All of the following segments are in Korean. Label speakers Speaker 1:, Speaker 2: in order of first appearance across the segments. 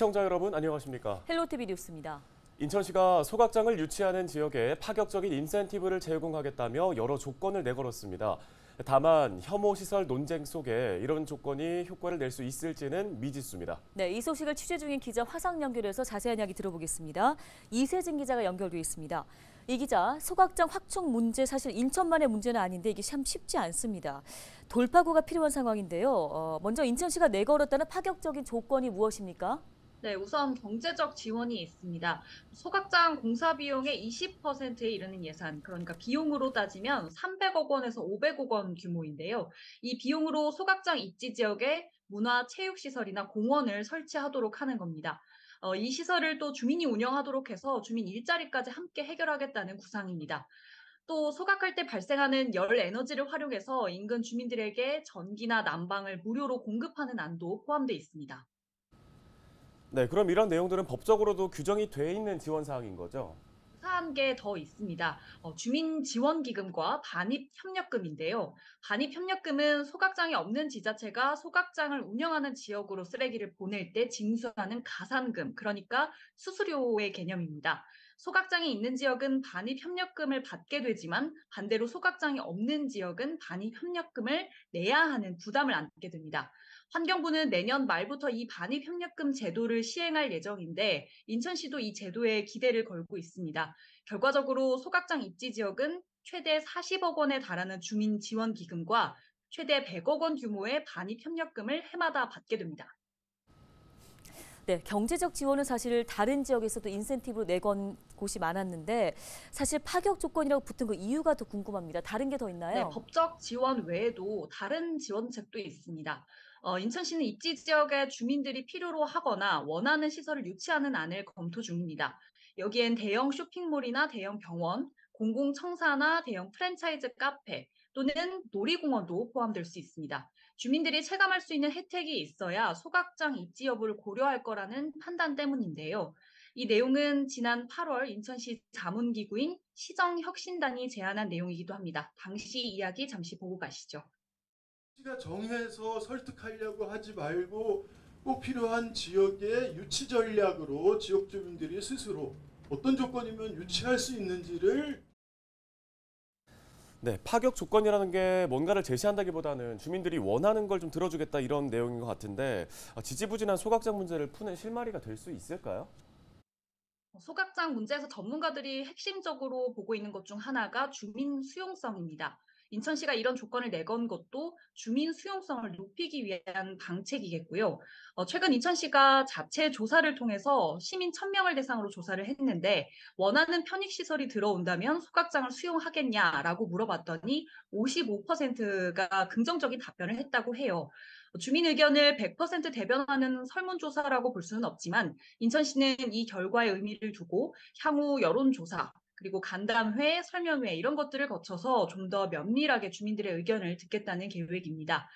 Speaker 1: 시청자 여러분 안녕하십니까?
Speaker 2: 헬로티비 뉴스입니다.
Speaker 1: 인천시가 소각장을 유치하는 지역에 파격적인 인센티브를 제공하겠다며 여러 조건을 내걸었습니다. 다만 혐오시설 논쟁 속에 이런 조건이 효과를 낼 수 있을지는 미지수입니다.
Speaker 2: 네, 이 소식을 취재 중인 기자 화상 연결해서 자세한 이야기 들어보겠습니다. 이세진 기자가 연결돼 있습니다. 이 기자, 소각장 확충 문제 사실 인천만의 문제는 아닌데 이게 참 쉽지 않습니다. 돌파구가 필요한 상황인데요. 먼저 인천시가 내걸었다는 파격적인 조건이 무엇입니까?
Speaker 3: 네, 우선 경제적 지원이 있습니다. 소각장 공사 비용의 20%에 이르는 예산, 그러니까 비용으로 따지면 300억 원에서 500억 원 규모인데요. 이 비용으로 소각장 입지 지역에 문화 체육시설이나 공원을 설치하도록 하는 겁니다. 이 시설을 또 주민이 운영하도록 해서 주민 일자리까지 함께 해결하겠다는 구상입니다. 또 소각할 때 발생하는 열 에너지를 활용해서 인근 주민들에게 전기나 난방을 무료로 공급하는 안도 포함되어 있습니다.
Speaker 1: 네, 그럼 이런 내용들은 법적으로도 규정이 돼 있는 지원 사항인 거죠?
Speaker 3: 유사한 게 더 있습니다. 주민지원기금과 반입협력금인데요. 반입협력금은 소각장이 없는 지자체가 소각장을 운영하는 지역으로 쓰레기를 보낼 때 징수하는 가산금, 그러니까 수수료의 개념입니다. 소각장이 있는 지역은 반입협력금을 받게 되지만 반대로 소각장이 없는 지역은 반입협력금을 내야 하는 부담을 안게 됩니다. 환경부는 내년 말부터 이 반입협력금 제도를 시행할 예정인데 인천시도 이 제도에 기대를 걸고 있습니다. 결과적으로 소각장 입지 지역은 최대 40억 원에 달하는 주민지원기금과 최대 100억 원 규모의 반입협력금을 해마다 받게 됩니다.
Speaker 2: 네, 경제적 지원은 사실 다른 지역에서도 인센티브로 내건 곳이 많았는데 사실 파격 조건이라고 붙은 그 이유가 더 궁금합니다. 다른 게 더 있나요?
Speaker 3: 네, 법적 지원 외에도 다른 지원책도 있습니다. 인천시는 입지 지역의 주민들이 필요로 하거나 원하는 시설을 유치하는 안을 검토 중입니다. 여기엔 대형 쇼핑몰이나 대형 병원, 공공청사나 대형 프랜차이즈 카페 또는 놀이공원도 포함될 수 있습니다. 주민들이 체감할 수 있는 혜택이 있어야 소각장 입지 여부를 고려할 거라는 판단 때문인데요. 이 내용은 지난 8월 인천시 자문기구인 시정혁신단이 제안한 내용이기도 합니다. 당시 이야기 잠시 보고 가시죠.
Speaker 4: 시가 정해서 설득하려고 하지 말고 꼭 필요한 지역의 유치 전략으로 지역 주민들이 스스로 어떤 조건이면 유치할 수 있는지를
Speaker 1: 네, 파격 조건이라는 게 뭔가를 제시한다기보다는 주민들이 원하는 걸 좀 들어주겠다 이런 내용인 것 같은데 지지부진한 소각장 문제를 푸는 실마리가 될 수 있을까요?
Speaker 3: 소각장 문제에서 전문가들이 핵심적으로 보고 있는 것 중 하나가 주민 수용성입니다. 인천시가 이런 조건을 내건 것도 주민 수용성을 높이기 위한 방책이겠고요. 최근 인천시가 자체 조사를 통해서 시민 1,000명을 대상으로 조사를 했는데 원하는 편익시설이 들어온다면 소각장을 수용하겠냐라고 물어봤더니 55%가 긍정적인 답변을 했다고 해요. 주민 의견을 100% 대변하는 설문조사라고 볼 수는 없지만 인천시는 이 결과에 의미를 두고 향후 여론조사, 그리고 간담회, 설명회 이런 것들을 거쳐서 좀 더 면밀하게 주민들의 의견을 듣겠다는 계획입니다.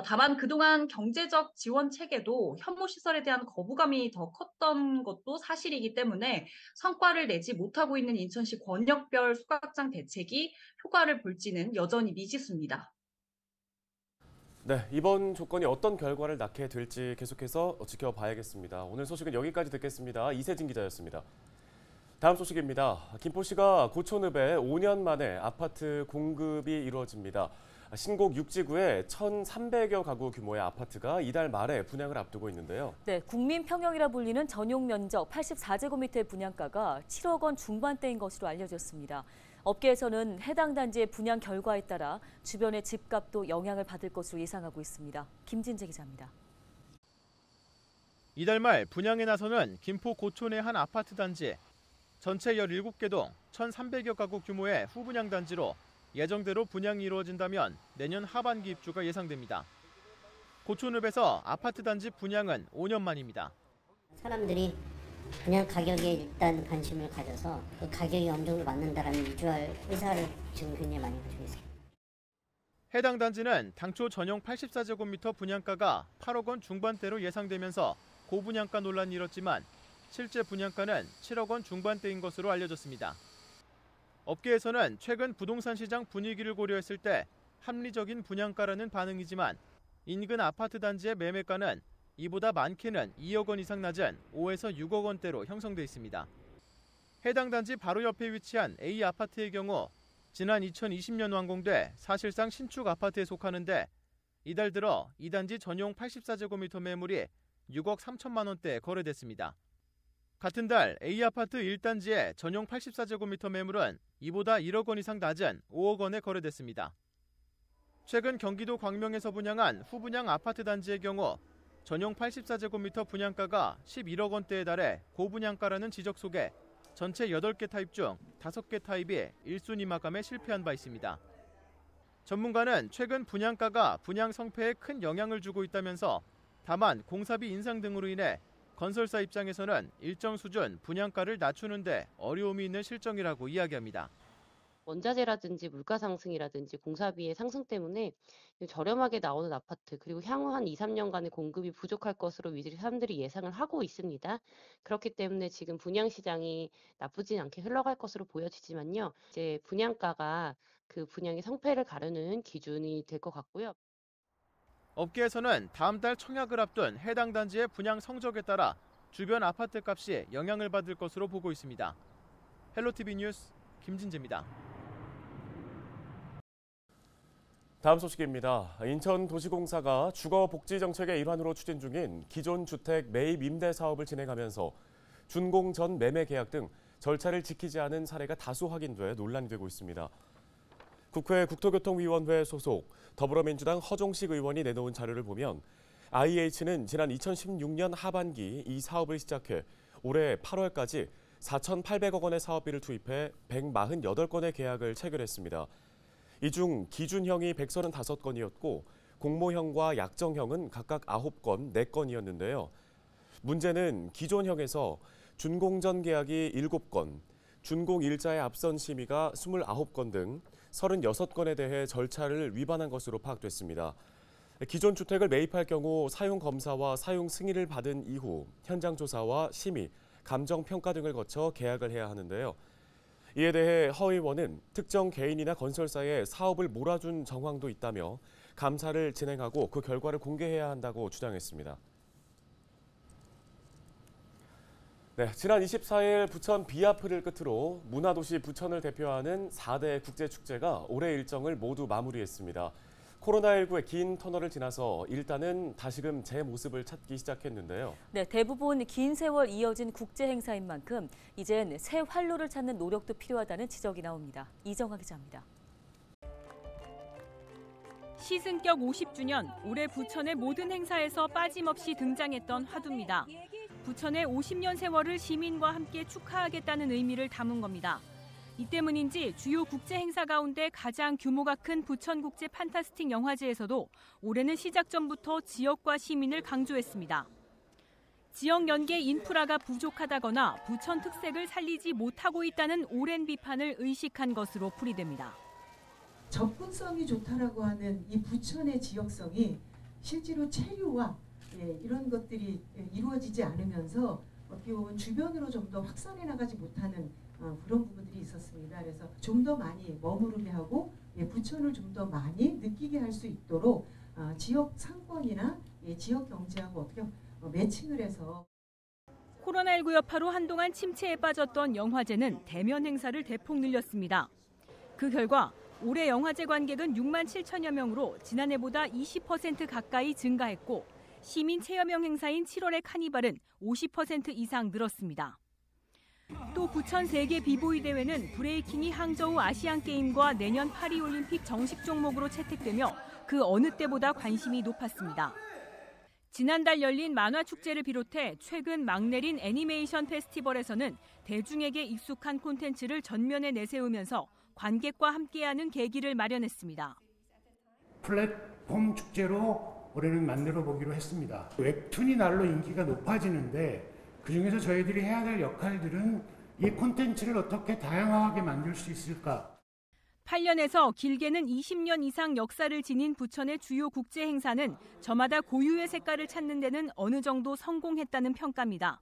Speaker 3: 다만 그동안 경제적 지원 체계도 혐오시설에 대한 거부감이 더 컸던 것도 사실이기 때문에 성과를 내지 못하고 있는 인천시 권역별 소각장 대책이 효과를 볼지는 여전히 미지수입니다.
Speaker 1: 네, 이번 조건이 어떤 결과를 낳게 될지 계속해서 지켜봐야겠습니다. 오늘 소식은 여기까지 듣겠습니다. 이세진 기자였습니다. 다음 소식입니다. 김포시가 고촌읍에 5년 만에 아파트 공급이 이루어집니다. 신곡 육지구에 1,300여 가구 규모의 아파트가 이달 말에 분양을 앞두고 있는데요.
Speaker 2: 네, 국민평형이라 불리는 전용 면적 84제곱미터의 분양가가 7억 원 중반대인 것으로 알려졌습니다. 업계에서는 해당 단지의 분양 결과에 따라 주변의 집값도 영향을 받을 것으로 예상하고 있습니다. 김진재 기자입니다.
Speaker 5: 이달 말 분양에 나서는 김포 고촌의 한 아파트 단지. 전체 17개 동 1,300여 가구 규모의 후분양 단지로 예정대로 분양이 이루어진다면 내년 하반기 입주가 예상됩니다. 고촌읍에서 아파트 단지 분양은 5년 만입니다.
Speaker 6: 사람들이 분양 가격에 일단 관심을 가져서 그 가격이 어느 정도 맞는다라는 입주할 의사를 지금 굉장히 많이 가지고 있습니다.
Speaker 5: 해당 단지는 당초 전용 84제곱미터 분양가가 8억 원 중반대로 예상되면서 고분양가 논란이 일었지만 실제 분양가는 7억 원 중반대인 것으로 알려졌습니다. 업계에서는 최근 부동산 시장 분위기를 고려했을 때 합리적인 분양가라는 반응이지만 인근 아파트 단지의 매매가는 이보다 많게는 2억 원 이상 낮은 5에서 6억 원대로 형성돼 있습니다. 해당 단지 바로 옆에 위치한 A 아파트의 경우 지난 2020년 완공돼 사실상 신축 아파트에 속하는데 이달 들어 이 단지 전용 84제곱미터 매물이 6억 3천만 원대에 거래됐습니다. 같은 달 A아파트 1단지의 전용 84제곱미터 매물은 이보다 1억 원 이상 낮은 5억 원에 거래됐습니다. 최근 경기도 광명에서 분양한 후분양 아파트 단지의 경우 전용 84제곱미터 분양가가 11억 원대에 달해 고분양가라는 지적 속에 전체 8개 타입 중 5개 타입이 1순위 마감에 실패한 바 있습니다. 전문가는 최근 분양가가 분양 성패에 큰 영향을 주고 있다면서 다만 공사비 인상 등으로 인해 건설사 입장에서는 일정 수준 분양가를 낮추는 데 어려움이 있는 실정이라고 이야기합니다.
Speaker 7: 원자재라든지 물가 상승이라든지 공사비의 상승 때문에 저렴하게 나오는 아파트 그리고 향후 한 2, 3년간의 공급이 부족할 것으로 사람들이 예상을 하고 있습니다. 그렇기 때문에 지금 분양 시장이 나쁘진 않게 흘러갈 것으로 보여지지만요. 이제 분양가가 그 분양의 성패를 가르는 기준이 될 것 같고요.
Speaker 5: 업계에서는 다음 달 청약을 앞둔 해당 단지의 분양 성적에 따라 주변 아파트 값이 영향을 받을 것으로 보고 있습니다. 헬로티비 뉴스 김진재입니다.
Speaker 1: 다음 소식입니다. 인천도시공사가 주거복지정책의 일환으로 추진 중인 기존 주택 매입 임대 사업을 진행하면서 준공 전 매매 계약 등 절차를 지키지 않은 사례가 다수 확인돼 논란이 되고 있습니다. 국회 국토교통위원회 소속 더불어민주당 허종식 의원이 내놓은 자료를 보면 IH는 지난 2016년 하반기 이 사업을 시작해 올해 8월까지 4,800억 원의 사업비를 투입해 148건의 계약을 체결했습니다. 이 중 기준형이 135건이었고 공모형과 약정형은 각각 9건, 4건이었는데요. 문제는 기존형에서 준공전 계약이 7건, 준공 일자의 앞선 심의가 29건 등 36건에 대해 절차를 위반한 것으로 파악됐습니다. 기존 주택을 매입할 경우 사용 검사와 사용 승인을 받은 이후 현장 조사와 심의, 감정 평가 등을 거쳐 계약을 해야 하는데요. 이에 대해 허 의원은 특정 개인이나 건설사에 사업을 몰아준 정황도 있다며 감사를 진행하고 그 결과를 공개해야 한다고 주장했습니다. 네, 지난 24일 부천 비아프를 끝으로 문화도시 부천을 대표하는 4대 국제축제가 올해 일정을 모두 마무리했습니다. 코로나19의 긴 터널을 지나서 일단은 다시금 제 모습을 찾기 시작했는데요.
Speaker 2: 네, 대부분 긴 세월 이어진 국제 행사인 만큼 이젠 새 활로를 찾는 노력도 필요하다는 지적이 나옵니다. 이정화 기자입니다.
Speaker 8: 시승격 50주년, 올해 부천의 모든 행사에서 빠짐없이 등장했던 화두입니다. 부천의 50년 세월을 시민과 함께 축하하겠다는 의미를 담은 겁니다. 이 때문인지 주요 국제 행사 가운데 가장 규모가 큰 부천국제 판타스틱 영화제에서도 올해는 시작 전부터 지역과 시민을 강조했습니다. 지역 연계 인프라가 부족하다거나 부천 특색을 살리지 못하고 있다는 오랜 비판을 의식한 것으로 풀이됩니다.
Speaker 9: 접근성이 좋다라고 하는 이 부천의 지역성이 실제로 체류와 이런 것들이 이루어지지 않으면서 어떻게 보면 주변으로 좀 더 확산해 나가지 못하는 그런 부분들이 있었습니다. 그래서 좀 더 많이 머무르게 하고 부천을 좀 더 많이 느끼게 할 수 있도록 지역 상권이나 지역 경제하고 어떻게 매칭을 해서
Speaker 8: 코로나19 여파로 한동안 침체에 빠졌던 영화제는 대면 행사를 대폭 늘렸습니다. 그 결과 올해 영화제 관객은 6만 7천여 명으로 지난해보다 20% 가까이 증가했고 시민 체험형 행사인 7월의 카니발은 50% 이상 늘었습니다. 또 부천 세계 비보이 대회는 브레이킹이 항저우 아시안게임과 내년 파리올림픽 정식 종목으로 채택되며 그 어느 때보다 관심이 높았습니다. 지난달 열린 만화축제를 비롯해 최근 막 내린 애니메이션 페스티벌에서는 대중에게 익숙한 콘텐츠를 전면에 내세우면서 관객과 함께하는 계기를 마련했습니다.
Speaker 10: 플랫폼 축제로 올해는 만들어 보기로 했습니다. 웹툰이 날로 인기가 높아지는데 그중에서 저희들이 해야 될 역할들은 이 콘텐츠를 어떻게 다양하게 만들 수 있을까?
Speaker 8: 8년에서 길게는 20년 이상 역사를 지닌 부천의 주요 국제 행사는 저마다 고유의 색깔을 찾는 데는 어느 정도 성공했다는 평가입니다.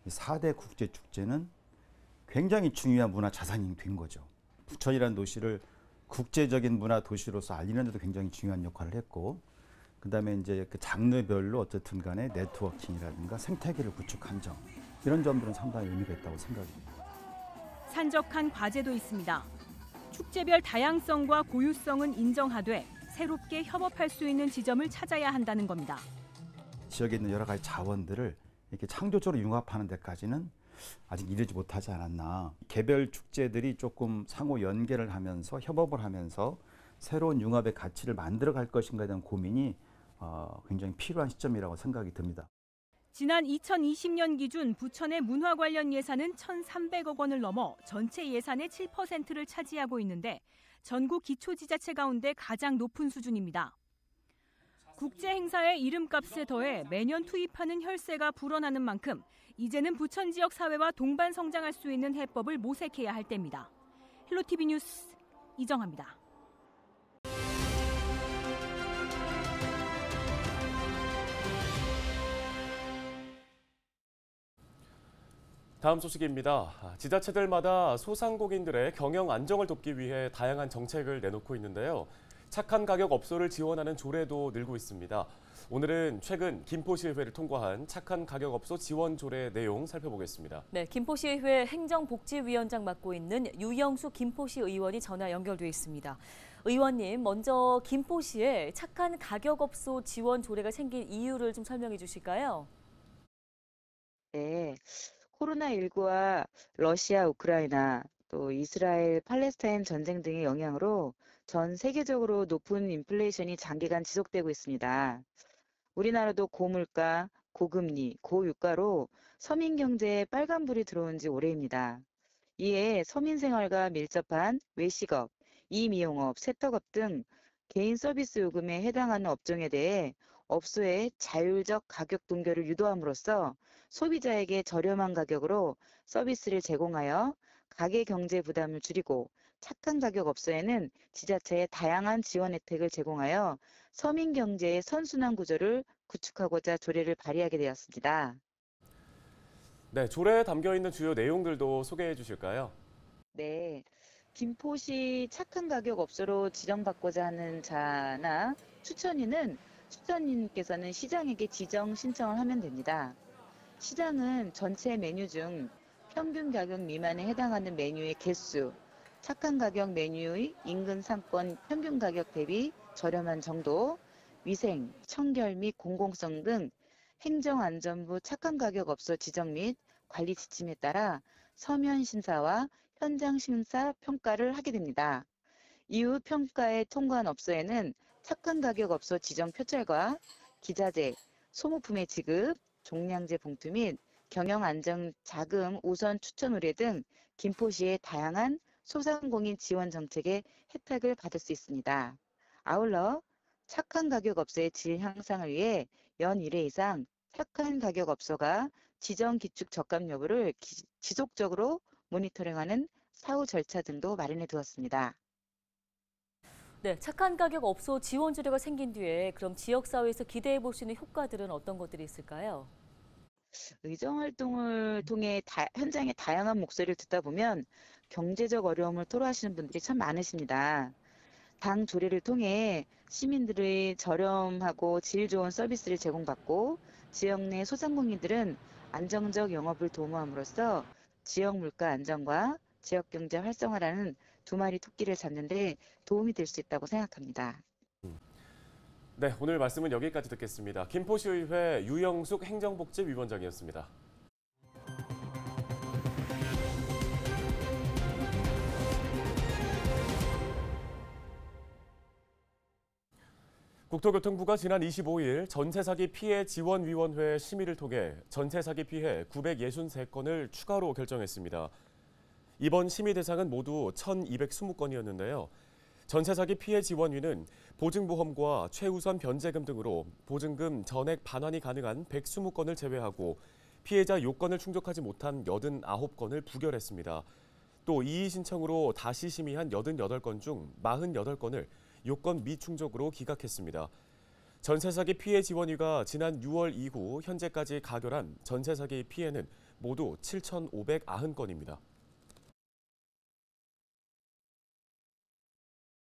Speaker 11: 4대 국제축제는 굉장히 중요한 문화 자산이 된 거죠. 부천이라는 도시를 국제적인 문화 도시로서 알리는 데도 굉장히 중요한 역할을 했고 그다음에 이제 그 장르별로 어쨌든 간에 네트워킹이라든가 생태계를 구축한 점 이런 점들은 상당히 의미가 있다고 생각합니다.
Speaker 8: 산적한 과제도 있습니다. 축제별 다양성과 고유성은 인정하되 새롭게 협업할 수 있는 지점을 찾아야 한다는 겁니다.
Speaker 11: 지역에 있는 여러 가지 자원들을 이렇게 창조적으로 융합하는 데까지는 아직 이르지 못하지 않았나. 개별 축제들이 조금 상호 연계를 하면서 협업을 하면서 새로운 융합의 가치를 만들어갈 것인가에 대한 고민이 굉장히 필요한 시점이라고 생각이 듭니다.
Speaker 8: 지난 2020년 기준 부천의 문화 관련 예산은 1,300억 원을 넘어 전체 예산의 7%를 차지하고 있는데 전국 기초지자체 가운데 가장 높은 수준입니다. 국제 행사의 이름값에 더해 매년 투입하는 혈세가 불어나는 만큼 이제는 부천 지역 사회와 동반 성장할 수 있는 해법을 모색해야 할 때입니다. 헬로티비 뉴스 이정아입니다.
Speaker 1: 다음 소식입니다. 지자체들마다 소상공인들의 경영 안정을 돕기 위해 다양한 정책을 내놓고 있는데요. 착한 가격 업소를 지원하는 조례도 늘고 있습니다. 오늘은 최근 김포시의회를 통과한 착한 가격 업소 지원 조례 내용 살펴보겠습니다.
Speaker 2: 네, 김포시의회 행정복지위원장 맡고 있는 유영숙 김포시 의원이 전화 연결돼 있습니다. 의원님, 먼저 김포시에 착한 가격 업소 지원 조례가 생긴 이유를 좀 설명해 주실까요?
Speaker 12: 네, 코로나19와 러시아, 우크라이나, 또 이스라엘, 팔레스타인 전쟁 등의 영향으로 전 세계적으로 높은 인플레이션이 장기간 지속되고 있습니다. 우리나라도 고물가, 고금리, 고유가로 서민 경제에 빨간불이 들어온 지 오래입니다. 이에 서민 생활과 밀접한 외식업, 이미용업, 세탁업 등 개인 서비스 요금에 해당하는 업종에 대해 업소의 자율적 가격 동결을 유도함으로써 소비자에게 저렴한 가격으로 서비스를 제공하여 가게 경제 부담을 줄이고 착한 가격 업소에는 지자체의 다양한 지원 혜택을 제공하여 서민 경제의 선순환 구조를 구축하고자 조례를 발의하게 되었습니다.
Speaker 1: 네, 조례에 담겨 있는 주요 내용들도 소개해 주실까요?
Speaker 12: 네, 김포시 착한 가격 업소로 지정받고자 하는 자나 추천인은 추천인께서는 시장에게 지정 신청을 하면 됩니다. 시장은 전체 메뉴 중 평균 가격 미만에 해당하는 메뉴의 개수, 착한 가격 메뉴의 인근 상권 평균 가격 대비 저렴한 정도, 위생, 청결 및 공공성 등 행정안전부 착한 가격 업소 지정 및 관리 지침에 따라 서면 심사와 현장 심사 평가를 하게 됩니다. 이후 평가에 통과한 업소에는 착한 가격 업소 지정 표절과 기자재, 소모품의 지급, 종량제 봉투 및 경영안정 자금 우선 추천 의뢰 등 김포시의 다양한 소상공인 지원 정책의 혜택을 받을 수 있습니다. 아울러 착한 가격 업소의 질 향상을 위해 연 1회 이상 착한 가격 업소가 지정 기축 적합 여부를 지속적으로 모니터링하는 사후 절차 등도 마련해 두었습니다.
Speaker 2: 네, 착한 가격 업소 지원 조례가 생긴 뒤에 그럼 지역사회에서 기대해 볼 수 있는 효과들은 어떤 것들이 있을까요?
Speaker 12: 의정활동을 통해 현장의 다양한 목소리를 듣다 보면 경제적 어려움을 토로하시는 분들이 참 많으십니다. 당 조례를 통해 시민들의 저렴하고 질 좋은 서비스를 제공받고 지역 내 소상공인들은 안정적 영업을 도모함으로써 지역 물가 안정과 지역 경제 활성화라는 두 마리 토끼를 잡는 데 도움이 될 수 있다고 생각합니다.
Speaker 1: 네, 오늘 말씀은 여기까지 듣겠습니다. 김포시의회 유영숙 행정복지위원장이었습니다. 국토교통부가 지난 25일 전세사기 피해 지원위원회 심의를 통해 전세사기 피해 963건을 추가로 결정했습니다. 이번 심의 대상은 모두 1,220건이었는데요. 전세사기 피해 지원위는 보증보험과 최우선 변제금 등으로 보증금 전액 반환이 가능한 120건을 제외하고 피해자 요건을 충족하지 못한 89건을 부결했습니다. 또 이의 신청으로 다시 심의한 88건 중 48건을 요건 미충족으로 기각했습니다. 전세사기 피해 지원위가 지난 6월 이후 현재까지 가결한 전세사기 피해는 모두 7,590건입니다.